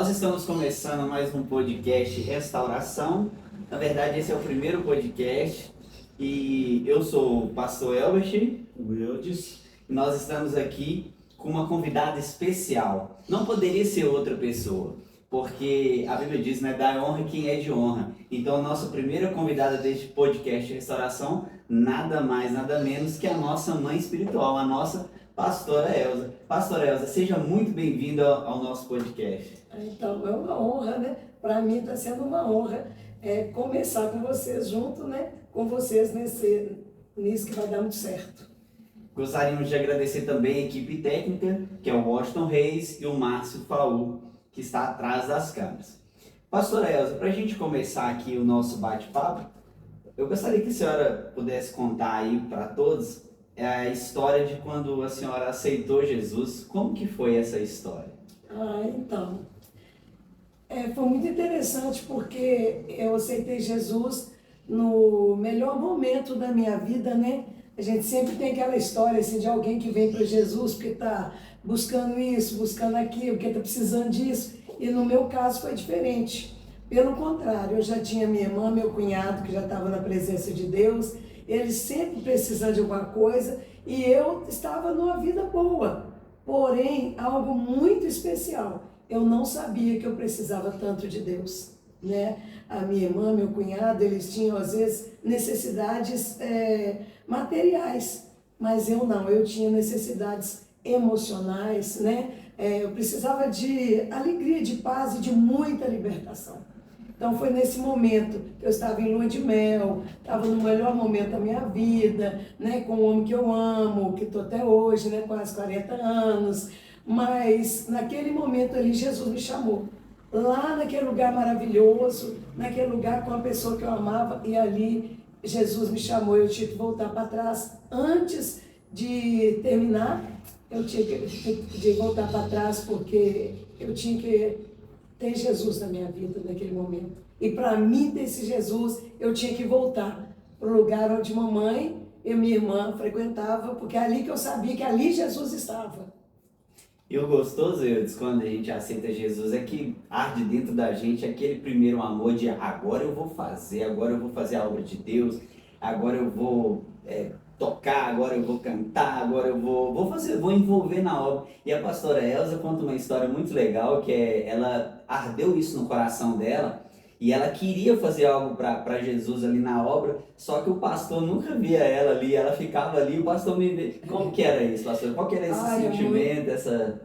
Nós estamos começando mais um podcast Restauração. Na verdade, esse é o primeiro podcast e eu sou o pastor Elbert Wildes. e nós estamos aqui com uma convidada especial. Não poderia ser outra pessoa, porque a Bíblia diz, né, dá honra quem é de honra. Então, a nossa primeira convidada deste podcast Restauração, nada mais, nada menos que a nossa mãe espiritual, a nossa pastora Elza. Pastora Elza, seja muito bem-vinda ao nosso podcast. Então, é uma honra, né? Para mim está sendo uma honra começar com vocês junto, né? Com vocês nisso que vai dar muito certo. Gostaríamos de agradecer também a equipe técnica, que é o Washington Reis e o Márcio Faú, que está atrás das câmeras. Pastora Elza, para a gente começar aqui o nosso bate-papo, eu gostaria que a senhora pudesse contar aí para todos a história de quando a senhora aceitou Jesus. Como que foi essa história? Então, foi muito interessante porque eu aceitei Jesus no melhor momento da minha vida, né? A gente sempre tem aquela história assim, de alguém que vem para Jesus porque está buscando isso, buscando aquilo, porque está precisando disso. E no meu caso foi diferente. Pelo contrário, eu já tinha minha irmã, meu cunhado, que já estava na presença de Deus, eles sempre precisando de alguma coisa, e eu estava numa vida boa. Porém, algo muito especial. Eu não sabia que eu precisava tanto de Deus, né? A minha irmã, meu cunhado, eles tinham às vezes necessidades materiais, mas eu não. Eu tinha necessidades emocionais, né? Eu precisava de alegria, de paz e de muita libertação. Então foi nesse momento que eu estava em lua de mel, estava no melhor momento da minha vida, né, com o homem que eu amo, que estou até hoje, né, quase 40 anos. Mas naquele momento ali Jesus me chamou, lá naquele lugar maravilhoso, naquele lugar com a pessoa que eu amava, e ali Jesus me chamou. Eu tinha que voltar para trás. Antes de terminar, eu tinha que voltar para trás porque eu tinha que ter Jesus na minha vida naquele momento. E para mim ter esse Jesus, eu tinha que voltar para o lugar onde mamãe e minha irmã frequentavam, porque é ali que eu sabia que ali Jesus estava. E o gostoso, Eudes, quando a gente aceita Jesus, é que arde dentro da gente aquele primeiro amor de agora eu vou fazer a obra de Deus, agora eu vou tocar, agora eu vou cantar, agora eu vou envolver na obra. E a pastora Elza conta uma história muito legal, que ela ardeu isso no coração dela, e ela queria fazer algo para Jesus ali na obra, só que o pastor nunca via ela ali, ela ficava ali, o pastor me via. Como que era isso, pastor? Qual que era esse sentimento,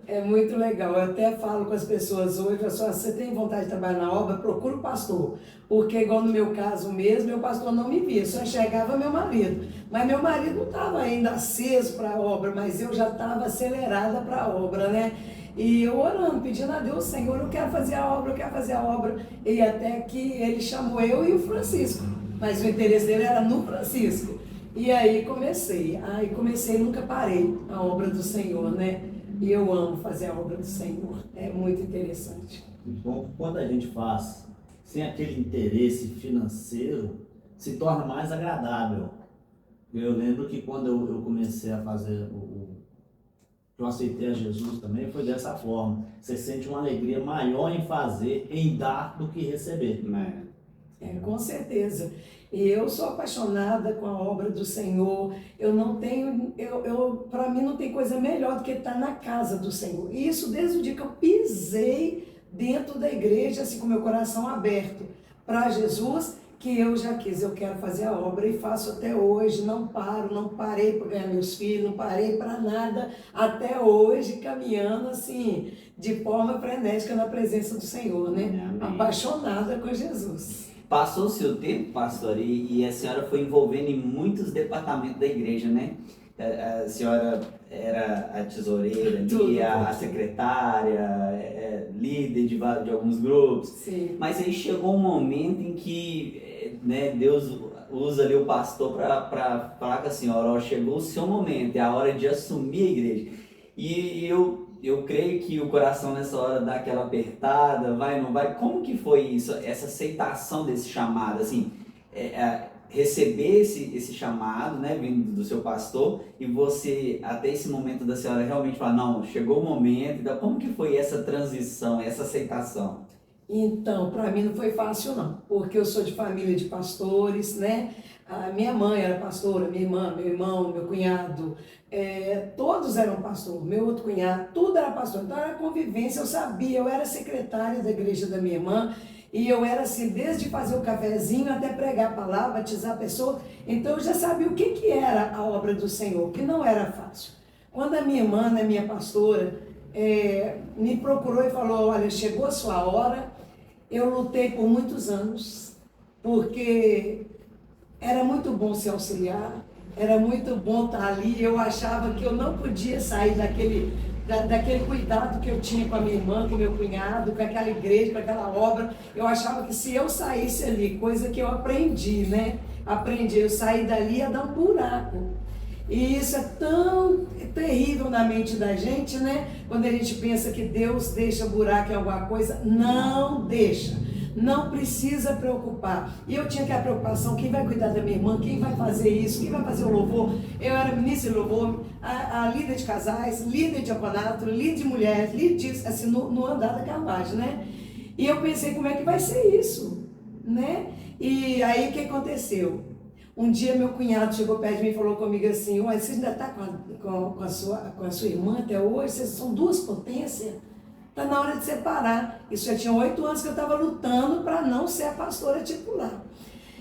É muito legal. Eu até falo com as pessoas hoje, pessoal, se você tem vontade de trabalhar na obra, procura o pastor. Porque igual no meu caso mesmo, meu pastor não me via, só enxergava meu marido. Mas meu marido não estava ainda aceso para a obra, mas eu já estava acelerada para a obra, né? E eu orando, pedindo a Deus, Senhor, eu quero fazer a obra, eu quero fazer a obra. E até que ele chamou eu e o Francisco. Mas o interesse dele era no Francisco. E aí comecei, nunca parei a obra do Senhor, né? E eu amo fazer a obra do Senhor, é muito interessante. Bom, quando a gente faz sem aquele interesse financeiro, se torna mais agradável. Eu lembro que quando eu comecei a fazer eu aceitei a Jesus também, foi dessa forma. Você sente uma alegria maior em fazer, em dar, do que receber. Com certeza. E eu sou apaixonada com a obra do Senhor. Eu não tenho, para mim não tem coisa melhor do que estar na casa do Senhor. E isso desde o dia que eu pisei dentro da igreja, assim com meu coração aberto para Jesus, que eu já quis, eu quero fazer a obra e faço até hoje, não parei para ganhar meus filhos, não parei para nada, até hoje caminhando assim, de forma frenética na presença do Senhor, né? Amém. Apaixonada com Jesus. Passou-se o tempo, pastor, e a senhora foi envolvendo em muitos departamentos da igreja, né? A senhora era a tesoureira, a secretária, líder de alguns grupos. Sim. Mas aí chegou um momento em que Deus usa ali o pastor para falar com a senhora, ó, chegou o seu momento, é a hora de assumir a igreja. E eu creio que o coração nessa hora dá aquela apertada, vai, não vai. Como que foi isso, essa aceitação desse chamado? Assim, receber esse chamado, né, vindo do seu pastor, e você, até esse momento da senhora, realmente falar, não, chegou o momento, então como que foi essa transição, essa aceitação? Então, para mim não foi fácil não, porque eu sou de família de pastores, né? A minha mãe era pastora, minha irmã, meu irmão, meu cunhado, todos eram pastor, meu outro cunhado, tudo era pastor. Então era convivência, eu sabia, eu era secretária da igreja da minha irmã, e eu era assim, desde fazer o cafezinho até pregar a palavra, batizar a pessoa, então eu já sabia o que era a obra do Senhor, que não era fácil. Quando a minha irmã, né, minha pastora, me procurou e falou, olha, chegou a sua hora. Eu lutei por muitos anos, porque era muito bom ser auxiliar, era muito bom estar ali. Eu achava que eu não podia sair daquele cuidado que eu tinha com a minha irmã, com o meu cunhado, com aquela igreja, com aquela obra. Eu achava que se eu saísse ali, coisa que eu aprendi, né? Aprendi, eu saí dali ia dar um buraco. E isso é tão terrível na mente da gente, né? Quando a gente pensa que Deus deixa buraco em alguma coisa, não deixa. Não precisa preocupar. E eu tinha aquela preocupação, quem vai cuidar da minha irmã, quem vai fazer isso, quem vai fazer o louvor. Eu era ministra de louvor, a líder de casais, líder de diaconato, líder de mulheres, líder disso, assim, no andar da carruagem, né? E eu pensei, como é que vai ser isso, né? E aí o que aconteceu? Um dia meu cunhado chegou perto de mim e falou comigo assim, olha, você ainda está com a sua irmã até hoje? Vocês são duas potências? Está na hora de separar. Isso já tinha 8 anos que eu estava lutando para não ser a pastora titular.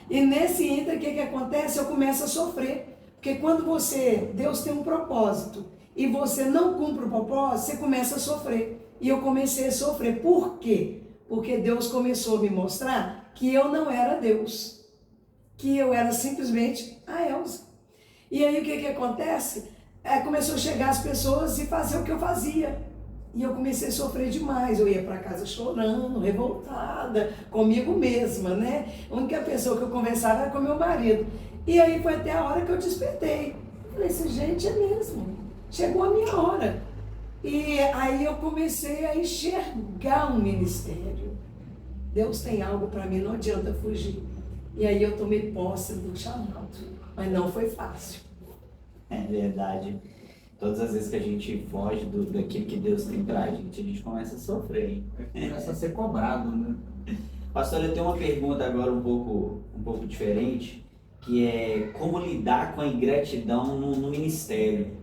E nesse ínter, o que acontece? Eu começo a sofrer. Porque quando Deus tem um propósito, e você não cumpre o propósito, você começa a sofrer. E eu comecei a sofrer. Por quê? Porque Deus começou a me mostrar que eu não era Deus. Que eu era simplesmente a Elza. E aí o que acontece? Começou a chegar as pessoas e fazer o que eu fazia. E eu comecei a sofrer demais. Eu ia para casa chorando, revoltada, comigo mesma, né? A única pessoa que eu conversava era com meu marido. E aí foi até a hora que eu despertei. Falei assim, gente, é mesmo. Chegou a minha hora. E aí eu comecei a enxergar um ministério. Deus tem algo para mim, não adianta fugir. E aí eu tomei posse do chamado, mas não foi fácil. É verdade. Todas as vezes que a gente foge daquilo que Deus tem pra gente começa a sofrer, hein? Começa a ser cobrado, né? Pastor, eu tenho uma pergunta agora um pouco diferente, que é como lidar com a ingratidão no ministério.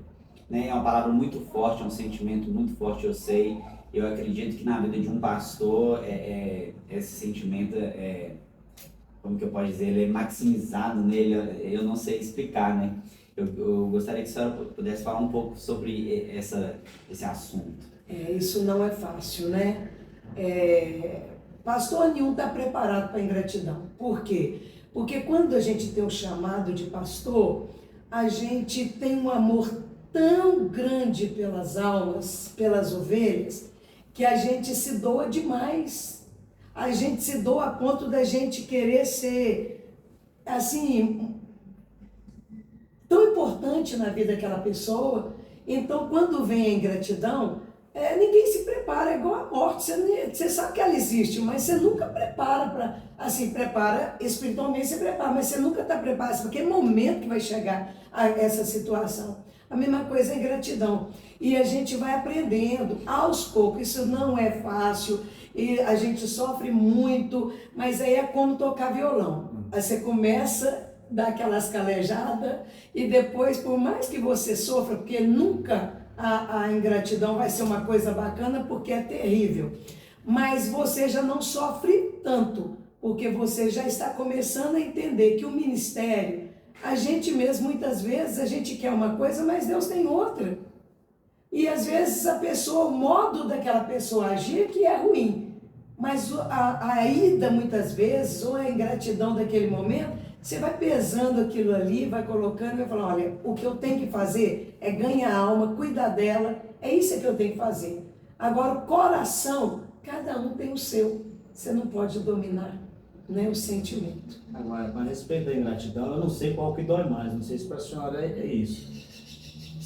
Né? É uma palavra muito forte, é um sentimento muito forte, eu sei. Eu acredito que na vida de um pastor, esse sentimento como que eu posso dizer, ele é maximizado nele, eu não sei explicar, né? Eu gostaria que a senhora pudesse falar um pouco sobre esse assunto. Isso não é fácil, né? Pastor nenhum está preparado para a ingratidão. Por quê? Porque quando a gente tem o chamado de pastor, a gente tem um amor tão grande pelas almas, pelas ovelhas, que a gente se doa demais. A gente se doa a ponto da gente querer ser, assim, tão importante na vida daquela pessoa. Então, quando vem a ingratidão, ninguém se prepara, é igual a morte. Você sabe que ela existe, mas você nunca prepara para, assim, prepara espiritualmente, você prepara, mas você nunca está preparado para aquele momento que vai chegar a essa situação. A mesma coisa é a ingratidão. E a gente vai aprendendo aos poucos, isso não é fácil, e a gente sofre muito, mas aí é como tocar violão. Aí você começa a dar aquelas calejadas e depois, por mais que você sofra, porque nunca a ingratidão vai ser uma coisa bacana, porque é terrível, mas você já não sofre tanto, porque você já está começando a entender que o ministério, a gente mesmo, muitas vezes, a gente quer uma coisa, mas Deus tem outra. E às vezes a pessoa, o modo daquela pessoa agir que é ruim. Mas a ida, muitas vezes, ou a ingratidão daquele momento, você vai pesando aquilo ali, vai colocando e vai falando, olha, o que eu tenho que fazer é ganhar a alma, cuidar dela, é isso que eu tenho que fazer. Agora, o coração, cada um tem o seu. Você não pode dominar, né, o sentimento. Agora, a respeito da ingratidão, eu não sei qual que dói mais, não sei se para a senhora é isso.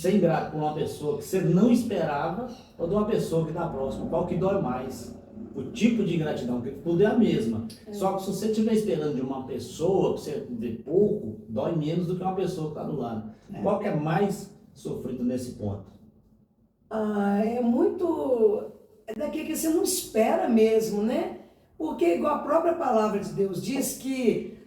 ser ingrato com uma pessoa que você não esperava ou de uma pessoa que está próxima? Qual que dói mais? O tipo de ingratidão, porque tudo é a mesma. Só que se você estiver esperando de uma pessoa que você vê pouco, dói menos do que uma pessoa que está do lado. Qual que é mais sofrido nesse ponto? É muito. É daquilo que você não espera mesmo, né? Porque, igual a própria palavra de Deus diz, que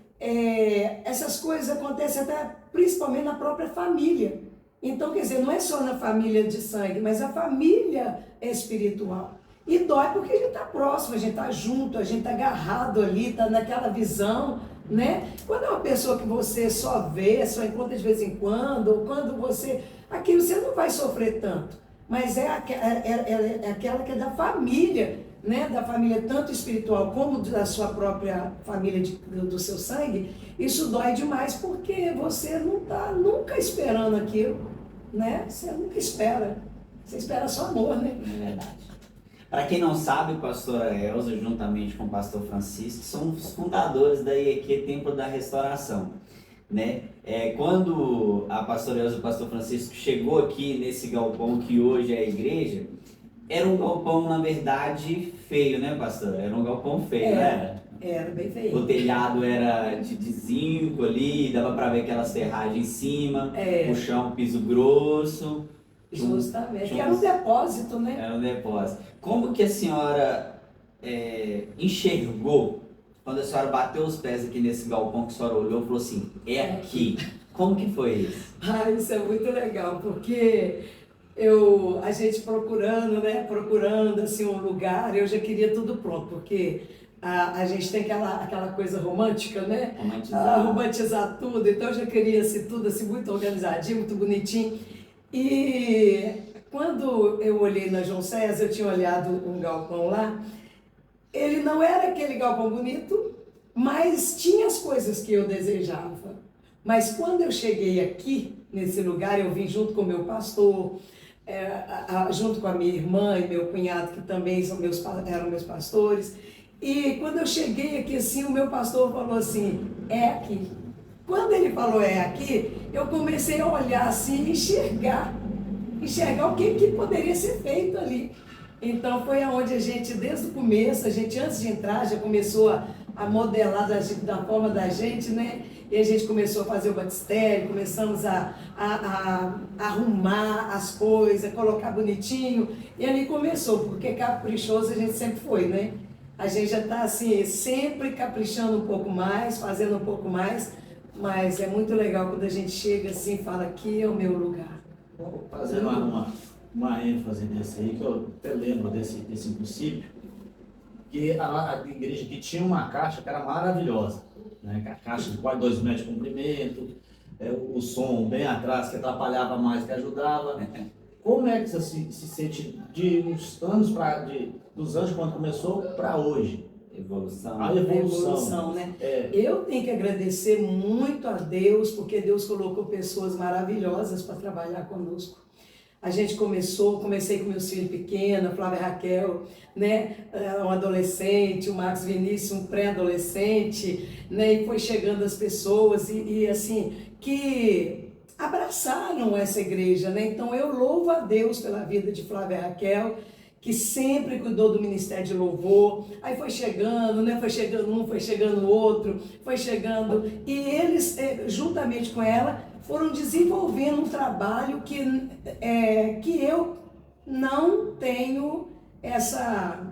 essas coisas acontecem até principalmente na própria família. Então, quer dizer, não é só na família de sangue, mas a família é espiritual. E dói porque a gente está próximo, a gente está junto, a gente está agarrado ali, está naquela visão, né? Quando é uma pessoa que você só vê, só encontra de vez em quando, ou quando você... Aquilo você não vai sofrer tanto. Mas é aquela que é da família, né? Da família tanto espiritual como da sua própria família, do seu sangue. Isso dói demais porque você não está nunca esperando aquilo, né? Você nunca espera. Você espera só amor, né? É verdade. Para quem não sabe, pastora Elza, juntamente com o pastor Francisco, são os fundadores da IEQ Templo da Restauração, né? Quando a pastora Elza e o pastor Francisco chegou aqui nesse galpão que hoje é a igreja, era um galpão, na verdade, feio, né, pastor? Era um galpão feio, né? Era bem feio. O telhado era de zinco ali, dava para ver aquelas ferragens em cima, o chão, piso grosso. Justamente, que era um depósito, né? Era um depósito. Como que a senhora enxergou quando a senhora bateu os pés aqui nesse galpão, que a senhora olhou e falou assim, é aqui? Como que foi isso? Isso é muito legal, porque a gente procurando assim um lugar, eu já queria tudo pronto, porque a gente tem aquela coisa romântica, né? Romantizar tudo, então eu já queria assim, tudo assim, muito organizadinho, muito bonitinho. E quando eu olhei na João César, eu tinha olhado um galpão lá, ele não era aquele galpão bonito, mas tinha as coisas que eu desejava. Mas quando eu cheguei aqui, nesse lugar, eu vim junto com o meu pastor, junto com a minha irmã e meu cunhado, que também eram meus pastores. E quando eu cheguei aqui, assim, o meu pastor falou assim, é aqui. Quando ele falou é aqui, eu comecei a olhar assim e enxergar o que poderia ser feito ali. Então foi aonde a gente, desde o começo, antes de entrar, já começou a modelar da forma da gente, né? E a gente começou a fazer o batistério, começamos a arrumar as coisas, colocar bonitinho. E ali começou, porque caprichoso a gente sempre foi, né? A gente já está assim, sempre caprichando um pouco mais, fazendo um pouco mais. Mas é muito legal quando a gente chega assim e fala, aqui é o meu lugar. Vou fazer uma ênfase nesse aí, que eu até lembro desse princípio, que a igreja que tinha uma caixa que era maravilhosa, né? A caixa de quase 2 metros de comprimento, o som bem atrás que atrapalhava mais que ajudava. Como é que você se sente de uns anos dos anos quando começou para hoje? Evolução. A evolução, né? Eu tenho que agradecer muito a Deus, porque Deus colocou pessoas maravilhosas para trabalhar conosco. A gente comecei com meus filhos pequenos, a Flávia Raquel, né? Um adolescente, o Marcos Vinícius, um pré-adolescente, né? E foi chegando as pessoas e assim, que abraçaram essa igreja, né? Então eu louvo a Deus pela vida de Flávia Raquel, que sempre cuidou do Ministério de Louvor. Aí foi chegando, né? Foi chegando um, foi chegando o outro, foi chegando. E eles, juntamente com ela, foram desenvolvendo um trabalho que eu não tenho essa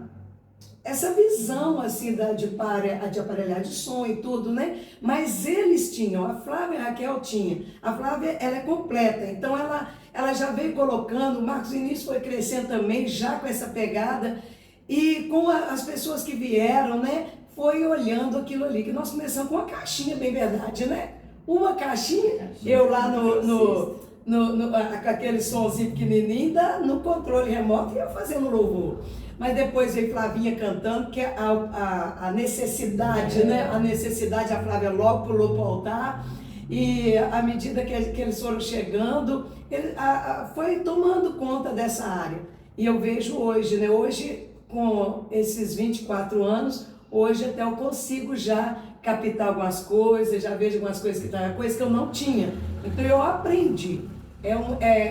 visão assim de aparelhagem de som e tudo, né? Mas eles tinham, a Flávia e a Raquel tinha. A Flávia, ela é completa, então ela já veio colocando, o Marcos Vinícius foi crescendo também, já com essa pegada, e com as pessoas que vieram, né? Foi olhando aquilo ali, que nós começamos com uma caixinha, bem verdade, né? Uma caixinha, eu lá com aquele somzinho pequenininho, no controle remoto, e eu fazendo louvor. Mas depois veio Flavinha cantando, que a necessidade, né? A necessidade, a Flávia logo pulou para o altar. E à medida que eles foram chegando, ele foi tomando conta dessa área. E eu vejo hoje, né? Hoje, com esses 24 anos, hoje até eu consigo já captar algumas coisas, já vejo algumas coisas que eu não tinha. Então eu aprendi.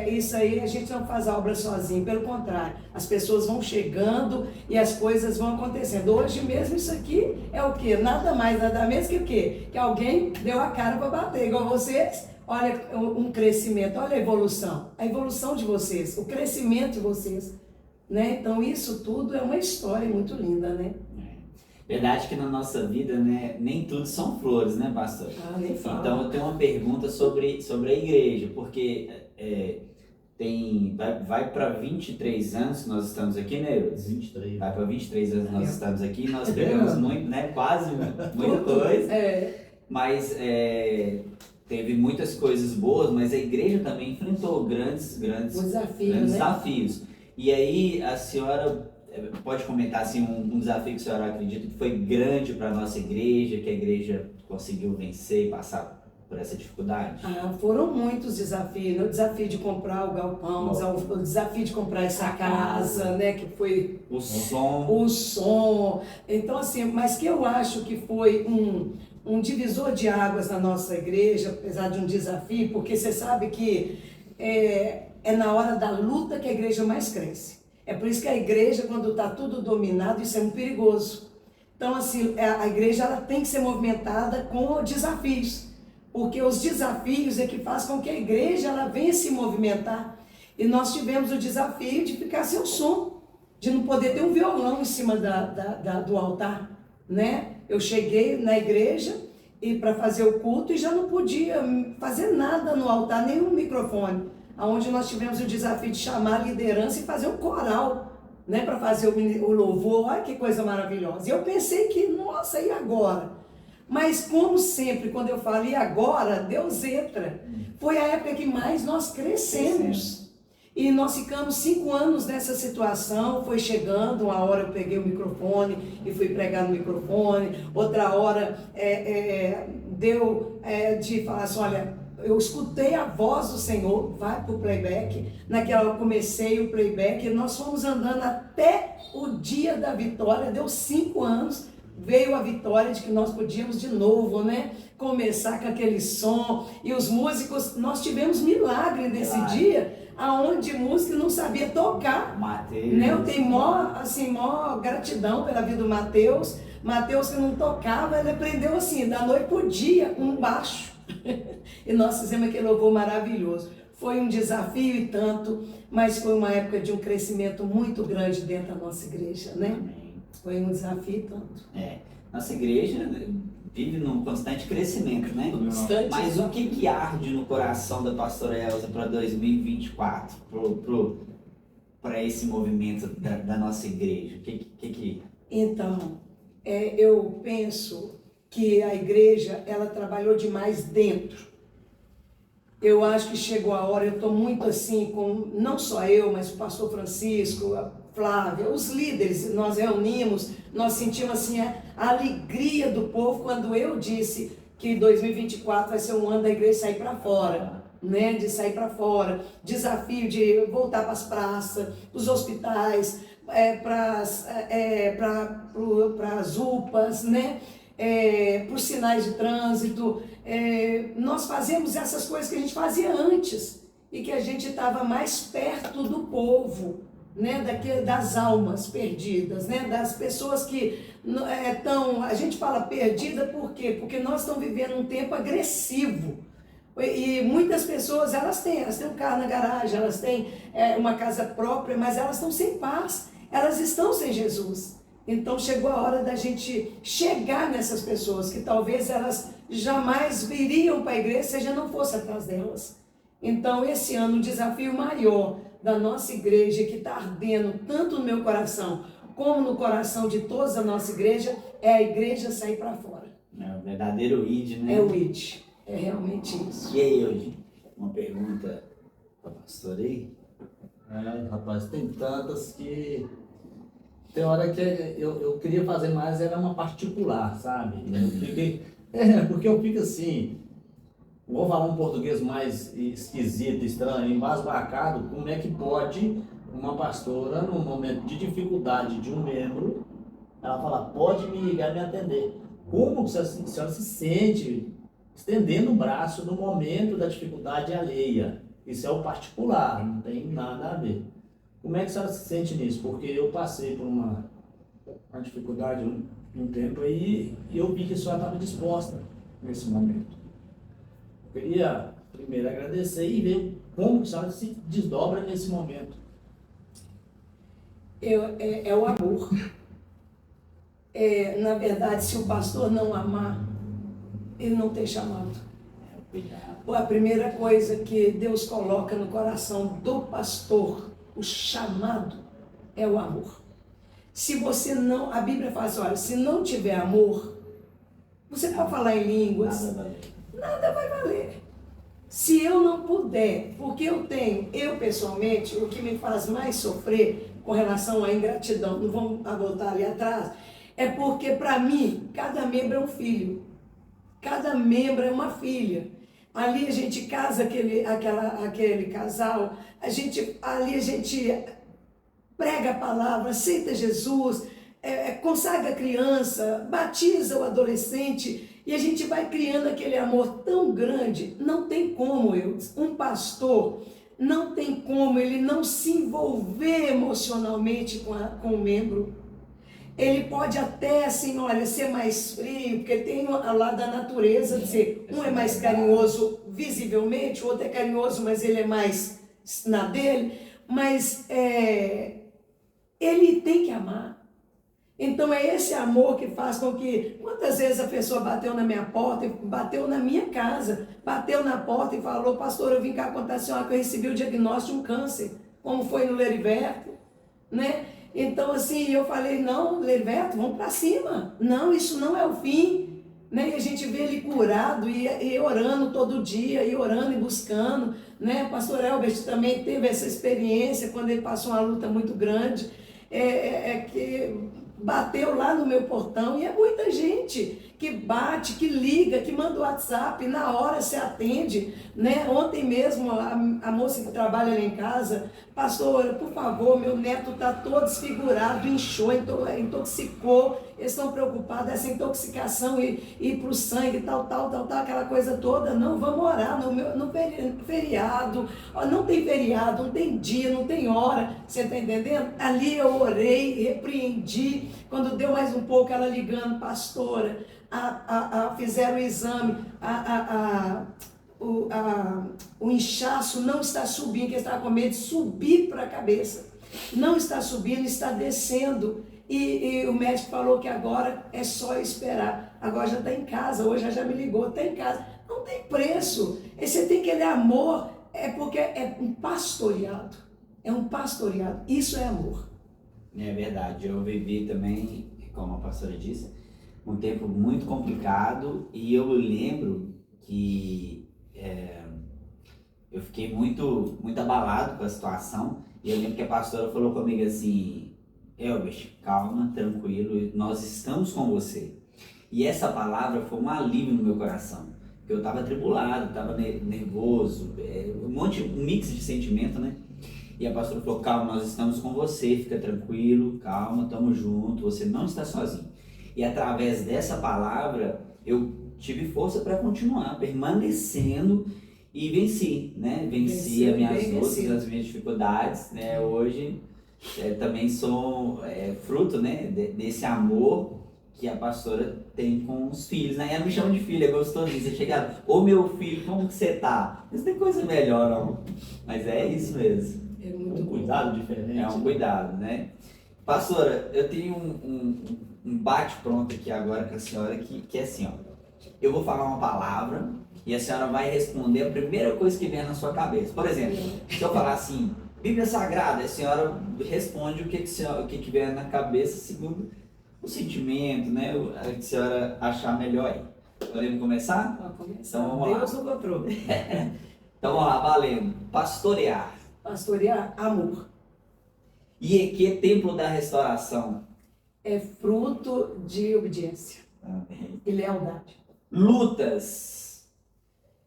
Isso aí a gente não faz a obra sozinho, pelo contrário, as pessoas vão chegando e as coisas vão acontecendo. Hoje mesmo isso aqui é o quê? Nada mais, nada menos que o quê? Que alguém deu a cara para bater, igual vocês. Olha um crescimento, olha a evolução de vocês, o crescimento de vocês, né? Então isso tudo é uma história muito linda, né? Verdade que na nossa vida, né, nem tudo são flores, né, pastor? Nem fala. Então eu tenho uma pergunta sobre a igreja, porque vai para 23 anos que nós estamos aqui, né, Eudes? 23. Vai para 23 anos que nós estamos aqui, nós pegamos muito, né, quase muita coisa, mas teve muitas coisas boas, mas a igreja também enfrentou grandes desafios. E aí a senhora pode comentar assim, um desafio que a senhora acredita que foi grande para a nossa igreja, que a igreja conseguiu vencer e passar por essa dificuldade? Foram muitos desafios, né? O desafio de comprar o galpão, o desafio de comprar essa casa, né? Que foi o som. Então assim, mas que eu acho que foi um divisor de águas na nossa igreja, apesar de um desafio, porque você sabe que é na hora da luta que a igreja mais cresce. É por isso que a igreja, quando está tudo dominado, isso é muito perigoso. Então, assim, a igreja ela tem que ser movimentada com desafios, porque os desafios é que faz com que a igreja ela venha se movimentar. E nós tivemos o desafio de ficar sem o som, de não poder ter um violão em cima do altar, né? Eu cheguei na igreja e para fazer o culto e já não podia fazer nada no altar, nem um microfone. Onde nós tivemos o desafio de chamar a liderança e fazer um coral, né, para fazer o louvor. Olha que coisa maravilhosa. E eu pensei que, nossa, e agora? Mas como sempre, quando eu falo e agora, Deus entra. Foi a época que mais nós crescemos. E nós ficamos 5 anos nessa situação. Foi chegando, uma hora eu peguei o microfone e fui pregar no microfone. Outra hora deu de falar assim, olha, eu escutei a voz do Senhor, vai para o playback. Naquela hora eu comecei o playback e nós fomos andando até o dia da vitória. Deu 5 anos, veio a vitória de que nós podíamos de novo, né? Começar com aquele som. E os músicos, nós tivemos milagre nesse dia, aonde músico não sabia tocar. Mateus. Né? Eu tenho maior gratidão pela vida do Mateus. Mateus que não tocava, ele aprendeu assim, da noite pro dia, um baixo. E nós fizemos aquele louvor maravilhoso. Foi um desafio e tanto, mas foi uma época de um crescimento muito grande dentro da nossa igreja, né? Amém. Foi um desafio e tanto. Nossa igreja vive num constante crescimento, né? Constante. Mas o que arde no coração da pastora Elza para 2024, para esse movimento da nossa igreja? Então, eu penso que a igreja, ela trabalhou demais dentro. Eu acho que chegou a hora, eu estou muito assim, não só eu, mas o pastor Francisco, a Flávia, os líderes, nós reunimos, nós sentimos assim a alegria do povo quando eu disse que 2024 vai ser um ano da igreja sair para fora, né? De sair para fora, desafio de voltar para as praças, para os hospitais, para as UPAs, né? Por sinais de trânsito, nós fazemos essas coisas que a gente fazia antes e que a gente estava mais perto do povo, né? Das almas perdidas, né? Das pessoas que estão, a gente fala perdida por quê? Porque nós estamos vivendo um tempo agressivo e muitas pessoas elas têm um carro na garagem, elas têm uma casa própria, mas elas estão sem paz, elas estão sem Jesus. Então chegou a hora da gente chegar nessas pessoas que talvez elas jamais viriam para a igreja se a gente não fosse atrás delas. Então esse ano o desafio maior da nossa igreja, que está ardendo tanto no meu coração como no coração de todos da nossa igreja, é a igreja sair para fora. É o verdadeiro ID, né? É o ID, é realmente isso. E aí, hoje, uma pergunta para a pastora aí? Rapaz, tem tantas que... Tem hora que eu queria fazer mais, era uma particular, sabe? Porque eu fico assim, vou falar um português mais esquisito, estranho, embasbacado, como é que pode uma pastora, num momento de dificuldade de um membro, ela fala, pode me ligar e me atender. Como a senhora se sente estendendo o braço no momento da dificuldade alheia? Isso é o particular, não tem nada a ver. Como é que a senhora se sente nisso? Porque eu passei por uma dificuldade um tempo aí e eu vi que a senhora estava disposta nesse momento. Eu queria primeiro agradecer e ver como a senhora se desdobra nesse momento. É o amor. Na verdade, se o pastor não amar, ele não tem chamado. A primeira coisa que Deus coloca no coração do pastor, o chamado, é o amor. Se você não, a Bíblia fala assim, olha, se não tiver amor, você pode falar em línguas, nada vai valer. Se eu não puder, porque eu pessoalmente, o que me faz mais sofrer com relação à ingratidão, não vamos voltar ali atrás, é porque para mim, cada membro é um filho, cada membro é uma filha. Ali a gente casa aquele casal, ali a gente prega a palavra, aceita Jesus, consagra a criança, batiza o adolescente e a gente vai criando aquele amor tão grande. Não tem como um pastor, não tem como ele não se envolver emocionalmente com o membro. Ele pode até, assim, olha, ser mais frio, porque tem o lado da natureza de ser, um é mais carinhoso visivelmente, o outro é carinhoso, mas ele é mais na dele, mas ele tem que amar. Então é esse amor que faz com que, quantas vezes a pessoa bateu na minha porta, bateu na minha casa, bateu na porta e falou, pastor, eu vim cá contar a senhora que eu recebi o diagnóstico de um câncer, como foi no Leriberto, né? Então, assim, eu falei, não, Leriberto, vamos para cima. Não, isso não é o fim. Né? E a gente vê ele curado e orando todo dia, e orando e buscando. Né? O pastor Elbert também teve essa experiência quando ele passou uma luta muito grande, que bateu lá no meu portão, e é muita gente que bate, que liga, que manda o WhatsApp, na hora se atende, né? Ontem mesmo, a moça que trabalha lá em casa, pastora, por favor, meu neto está todo desfigurado, inchou, intoxicou, eles estão preocupados, essa intoxicação ir para o sangue, tal, aquela coisa toda. Não, vamos orar, no feriado, não tem feriado, não tem dia, não tem hora, você está entendendo? Ali eu orei, repreendi, quando deu mais um pouco, ela ligando, pastora, fizeram o exame, o inchaço não está subindo, que estava com medo de subir para a cabeça, não está subindo, está descendo, e o médico falou que agora é só esperar, agora já está em casa, hoje já me ligou, está em casa, não tem preço, e você tem aquele amor, porque é um pastoreado, isso é amor. É verdade, eu vivi também, como a pastora disse, um tempo muito complicado, e eu lembro que eu fiquei muito abalado com a situação, e eu lembro que a pastora falou comigo assim, Elbert, calma, tranquilo, nós estamos com você. E essa palavra foi um alívio no meu coração, porque eu estava atribulado, estava nervoso, um mix de sentimento, né? E a pastora falou, calma, nós estamos com você, fica tranquilo, calma, estamos juntos, você não está sozinho. E através dessa palavra, eu tive força para continuar, permanecendo, e venci, né? Venci as minhas lutas, as minhas dificuldades, né? Hoje também sou fruto, né? Desse amor que a pastora tem com os filhos, né? Ela me chama de filha, é gostosinho. Você chega, ô meu filho, como que você tá? Não tem coisa melhor, não. Mas é isso mesmo. É muito um cuidado diferente. É um cuidado, né? Pastora, eu tenho um bate-pronto aqui agora com a senhora que é assim, ó. Eu vou falar uma palavra e a senhora vai responder a primeira coisa que vier na sua cabeça. Por exemplo, se eu falar assim, Bíblia Sagrada, a senhora responde o que vier na cabeça segundo o sentimento, né? O que a senhora achar melhor aí. Podemos começar? Vamos começar. Então vamos lá. Deus no controle. Então vamos lá, valendo. Pastorear. Pastorear, amor. IEQ, Templo da Restauração. É fruto de obediência Amém. e lealdade. Lutas.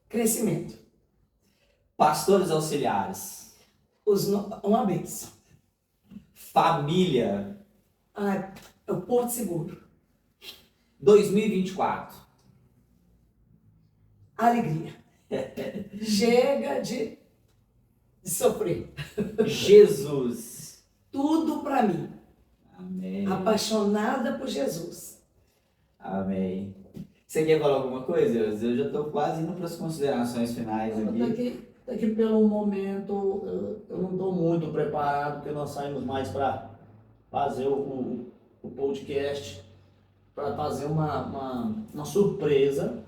Crescimento. Pastores auxiliares. Uma bênção. Família. É o Porto Seguro. 2024. Alegria. Chega de de sofrer. Jesus. Tudo para mim. Amém. Apaixonada por Jesus. Amém. Você quer falar alguma coisa? Eu já estou quase indo para as considerações finais aqui. Daqui pelo momento, eu não estou muito preparado, porque nós saímos mais para fazer o podcast, para fazer uma surpresa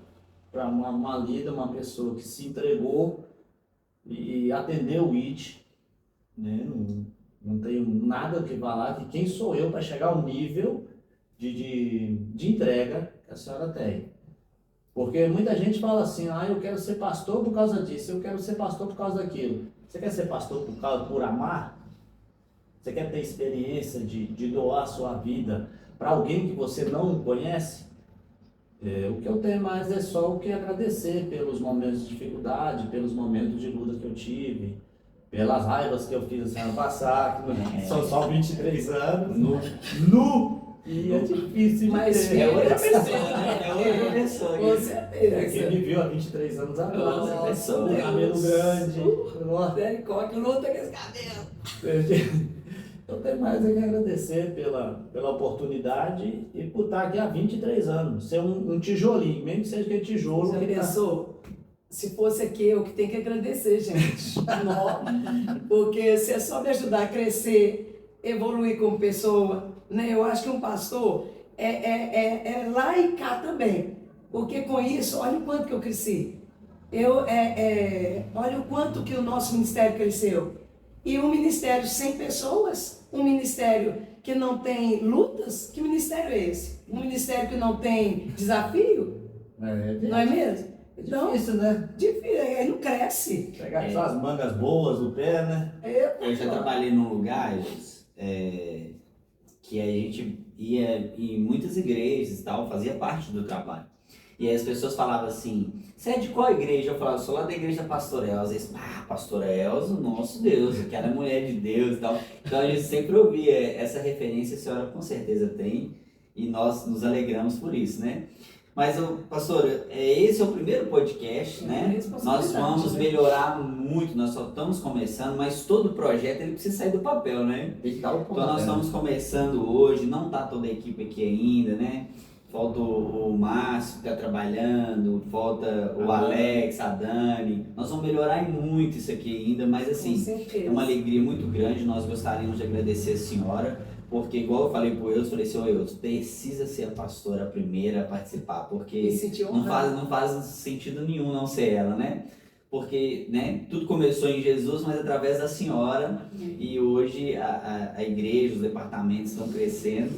para uma líder, uma pessoa que se entregou e atendeu o IT, né? Não tenho nada que falar, que quem sou eu para chegar ao nível de entrega que a senhora tem. Porque muita gente fala assim, eu quero ser pastor por causa disso, eu quero ser pastor por causa daquilo. Você quer ser pastor por amar? Você quer ter experiência de doar a sua vida para alguém que você não conhece? O que eu tenho mais é só o que agradecer pelos momentos de dificuldade, pelos momentos de luta que eu tive, pelas raivas que eu fiz a semana passada, que são só 23 anos, nu, e é difícil, mas ter. é outra pessoa. Com certeza. Quem me viu há 23 anos atrás, Outra pessoa. cabelo grande, Misericórdia, luta com esse cabelo. eu tenho mais é que agradecer pela oportunidade e por estar aqui há 23 anos, ser um tijolinho, mesmo que seja aquele tijolo. Você pensou? Se fosse aqui, eu que tenho que agradecer, gente. Porque se é só me ajudar a crescer, evoluir como pessoa, né? Eu acho que um pastor é lá e cá também. Porque com isso, olha o quanto que eu cresci. Olha o quanto que o nosso ministério cresceu. E um ministério sem pessoas, um ministério que não tem lutas, que ministério é esse? Um ministério que não tem desafio? Não é mesmo? Então, difícil, né? Difícil, aí não cresce. Pegar só as mangas boas no pé, né? Eu já trabalhei num lugar, que a gente ia em muitas igrejas e tal, fazia parte do trabalho. E aí as pessoas falavam assim, você é de qual igreja? Eu falava, sou lá da igreja Pastor Elza. Eles, Pastor Elza, nosso Deus, aquela mulher de Deus e tal. Então a gente sempre ouvia essa referência, a senhora com certeza tem, e nós nos alegramos por isso, né? Mas, pastor, esse é o primeiro podcast, né? Nós vamos melhorar muito, nós só estamos começando, mas todo projeto ele precisa sair do papel, né? Então nós estamos começando hoje, não está toda a equipe aqui ainda, né? Falta o Márcio que está trabalhando, falta o Alex, a Dani. Nós vamos melhorar muito isso aqui ainda, mas assim, é uma alegria muito grande. Nós gostaríamos de agradecer a senhora, porque igual eu falei pro Eudes, falei assim, Eudes, precisa ser a pastora a primeira a participar, porque não faz sentido nenhum não ser ela, né? Porque, né, tudo começou em Jesus, mas através da senhora, e hoje a igreja, os departamentos estão crescendo,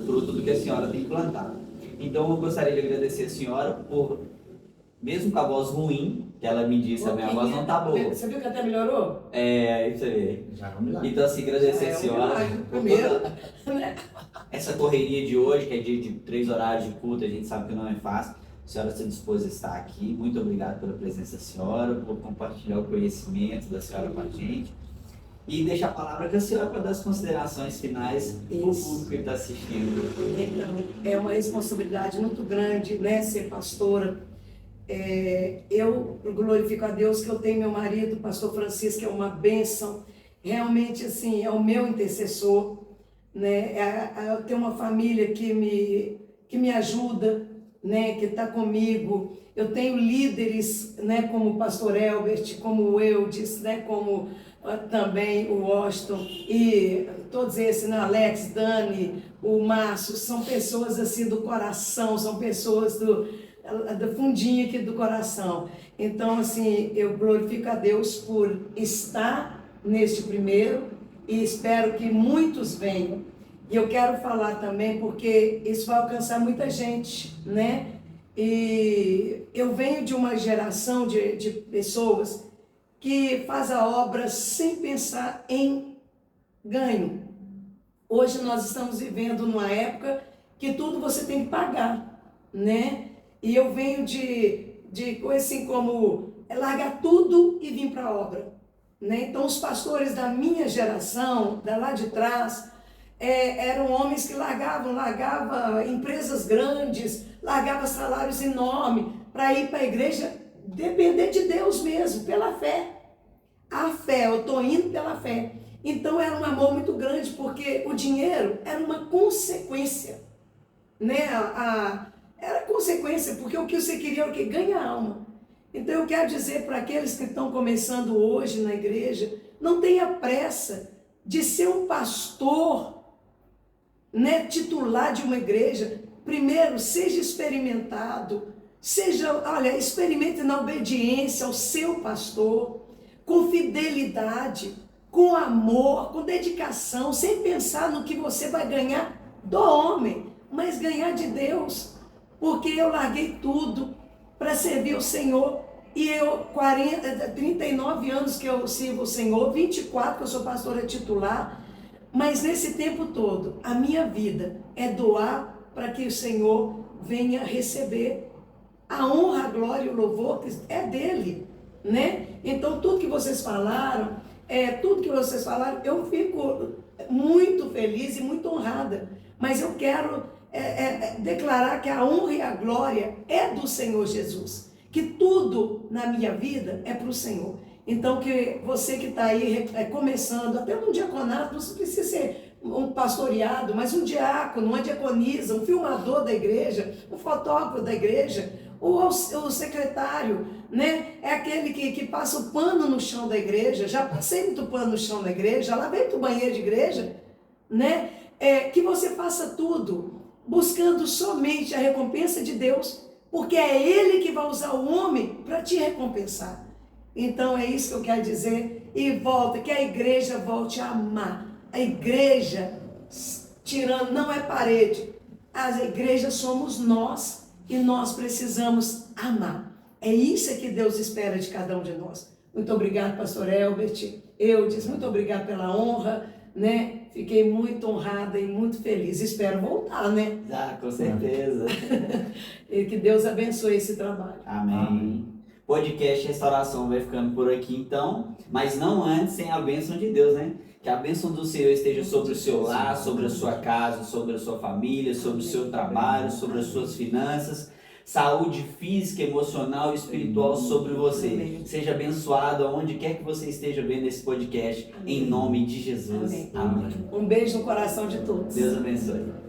fruto do que a senhora tem plantado. Então eu gostaria de agradecer a senhora por, mesmo com a voz ruim, que ela me disse, a minha voz não tá boa. Você viu que até melhorou? Isso aí. Já vamos lá. Então assim, agradecer a senhora por toda essa correria de hoje, que é dia de 3 horários de culto, a gente sabe que não é fácil. A senhora se dispôs a estar aqui. Muito obrigado pela presença da senhora, por compartilhar o conhecimento da senhora com a gente. E deixa a palavra com a senhora para dar as considerações finais para o público que está assistindo. Então, é uma responsabilidade muito grande, né, ser pastora. Eu glorifico a Deus que eu tenho meu marido, o pastor Francisco, que é uma bênção. Realmente, assim, é o meu intercessor, né? Eu tenho uma família que me ajuda, né, que está comigo. Eu tenho líderes, né, como o pastor Elbert, como o Eudes, né, como também o Washington e todos esses, né, Alex, Dani, o Márcio, são pessoas assim do coração, são pessoas do fundinho aqui do coração. Então, assim, eu glorifico a Deus por estar neste primeiro e espero que muitos venham. E eu quero falar também porque isso vai alcançar muita gente, né? E eu venho de uma geração de pessoas que faz a obra sem pensar em ganho. Hoje nós estamos vivendo numa época que tudo você tem que pagar, né? E eu venho de coisa assim como largar tudo e vir para a obra, né? Então os pastores da minha geração, da lá de trás, eram homens que largavam empresas grandes, largavam salários enormes para ir para a igreja, depender de Deus mesmo, pela fé. a fé, eu estou indo pela fé. Então era um amor muito grande, porque o dinheiro era uma consequência, né? Era consequência, porque o que você queria era o quê? Ganhar alma. Então eu quero dizer para aqueles que estão começando hoje na igreja, não tenha pressa de ser um pastor, né, titular de uma igreja. Primeiro, seja experimentado, experimente na obediência ao seu pastor, com fidelidade, com amor, com dedicação, sem pensar no que você vai ganhar do homem, mas ganhar de Deus, porque eu larguei tudo para servir o Senhor, e 39 anos que eu sirvo o Senhor, 24 que eu sou pastora titular, mas nesse tempo todo, a minha vida é doar para que o Senhor venha receber a honra, a glória e o louvor que é dele, né? Então tudo que vocês falaram, eu fico muito feliz e muito honrada, mas eu quero declarar que a honra e a glória é do Senhor Jesus, que tudo na minha vida é para o Senhor. Então que você que está aí começando, até no diaconato, não precisa ser um pastoreado, mas um diácono, uma diaconisa, um filmador da igreja, um fotógrafo da igreja, ou o secretário, né? É aquele que passa o pano no chão da igreja. Já passei muito pano no chão da igreja, lavei muito banheiro de igreja, né? Que você faça tudo buscando somente a recompensa de Deus, porque é Ele que vai usar o homem para te recompensar. Então é isso que eu quero dizer, e que a igreja volte a amar. A igreja, tirando, não é parede, as igrejas somos nós, e nós precisamos amar. É isso que Deus espera de cada um de nós. Muito obrigado, pastor Elbert, Eudes, muito obrigado pela honra, né? Fiquei muito honrada e muito feliz. Espero voltar, né? Com certeza. E que Deus abençoe esse trabalho. Amém. Podcast Restauração vai ficando por aqui então, mas não antes sem a bênção de Deus, né? Que a bênção do Senhor esteja sobre o seu lar, sobre a sua casa, sobre a sua família, sobre o seu trabalho, sobre as suas finanças, saúde física, emocional e espiritual sobre você. Seja abençoado aonde quer que você esteja vendo esse podcast, em nome de Jesus. Amém. Um beijo no coração de todos. Deus abençoe.